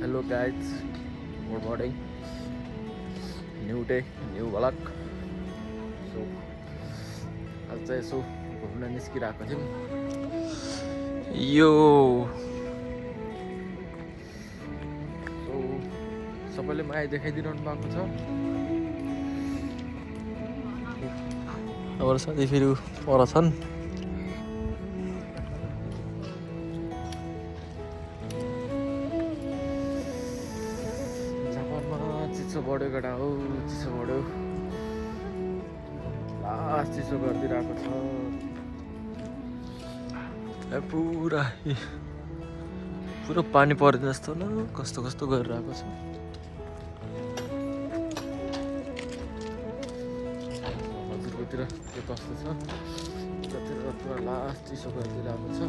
Hello guys, good morning. New day, new vlog. So, आज चाहिँ यसो घुम्न निस्किरहेको थियौँ। यो सो सबैले माया देखाइदिनु भएको छ। अब साथी फेरि पर छन्। चिसो बढ्यो केटा हो, चिसो बढ्यो। लास्ट चिसो गरिदिरहेको छ। पुरा पानी पर्दैन जस्तो न, कस्तो कस्तो गरिरहेको छ। हजुरकोतिर के कस्तो छ? उतातिर पुरा लास्ट चिसो गरिदिरहेको छ।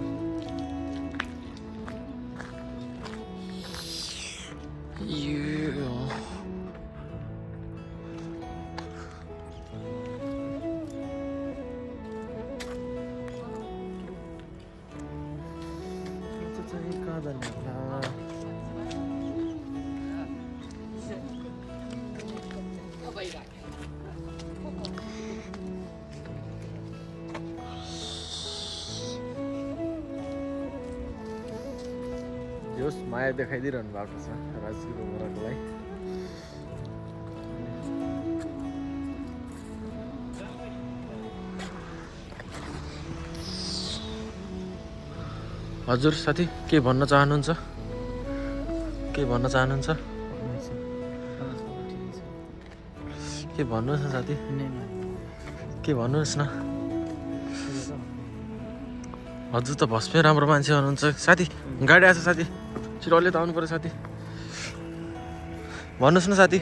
जोस् माया देखाइदिइरहनु भएको छ राजगिरो मोराकोलाई। हजुर साथी के भन्न चाहनुहुन्छ? के भन्न चाहनुहुन्छ? के भन्नुहोस् न साथी, के भन्नुहोस् न। हजुर त भस्मै राम्रो मान्छे हुनुहुन्छ साथी। गाडी आएछ साथी, छिटोले त आउनु पर्यो साथी। भन्नुहोस् न साथी।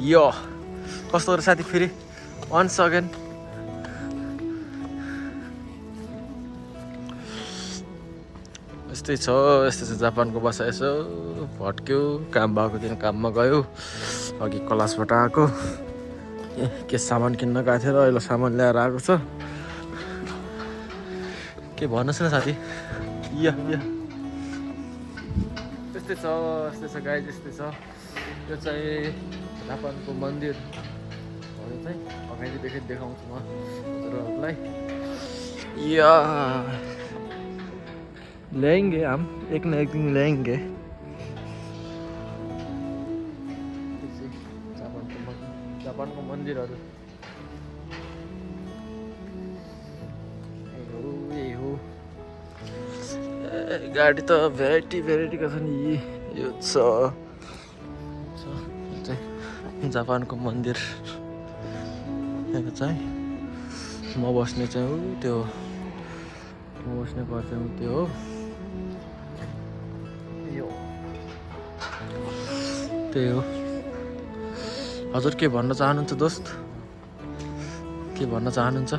यो कस्तो हो साथी? फेरि वन्स अगेन यस्तै छ, यस्तै छ जापानको बसा। यसो भट्क्यो, काम भएको दिन काममा गयो, अघि क्लासबाट आएको, के सामान किन्न गएको थियो र अहिले सामान ल्याएर आएको छ। के भन्नुहोस् न साथी। त्यस्तै छ, यस्तै छ गाइज, यस्तै छ। यो चाहिँ जापानको मन्दिरहरू चाहिँ अगाडिदेखि देखाउँछु म हजुरहरूलाई। ल्याएंगे हम, एक न एक दिन ल्याएंगे। जापानको मन्दिरहरू यही हो। गाडी त भेराइटीका छन्। यो छ जापानको मन्दिर। यहाँ चाहिँ म बस्ने चाहिँ त्यो, म बस्ने घर चाहिँ त्यो हो। त्यही हो। हजुर के भन्न चाहनुहुन्छ दोस्त? के भन्न चाहनुहुन्छ?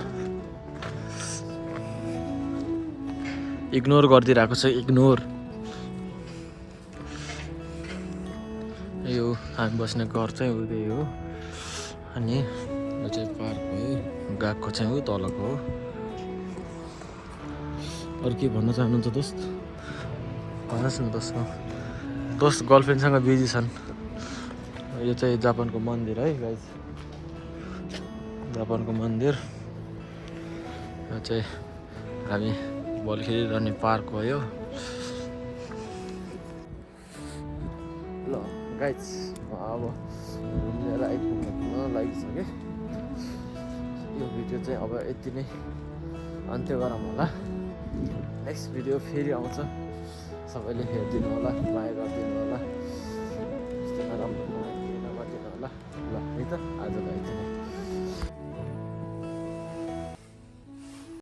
इग्नोर गरिदिरहेको छ, इग्नोर। यो हामी बस्ने घर चाहिँ उही हो। अनि यो चाहिँ पार्क भयो, गएको चाहिँ उ तलको हो। अरू के भन्न चाहनुहुन्छ दोस्त? भन्नुहोस् न दोस्त। दोस्त गर्लफ्रेन्डसँग बिजी छन्। यो चाहिँ जापानको मन्दिर है गाइज, जापानको मन्दिर। यो चाहिँ हामी बल खेलिरहने पार्क हो यो। ल गाइज, अब घुमेर आइपुग्न लागिसकेँ। यो भिडियो चाहिँ अब यति नै अन्त्य गरौँ होला। नेक्स्ट भिडियो फेरि आउँछ, सबैले हेरिदिनु होला, माया गरिदिनु होला, राम्रो नगरिदिनु होला। ल है त, आजको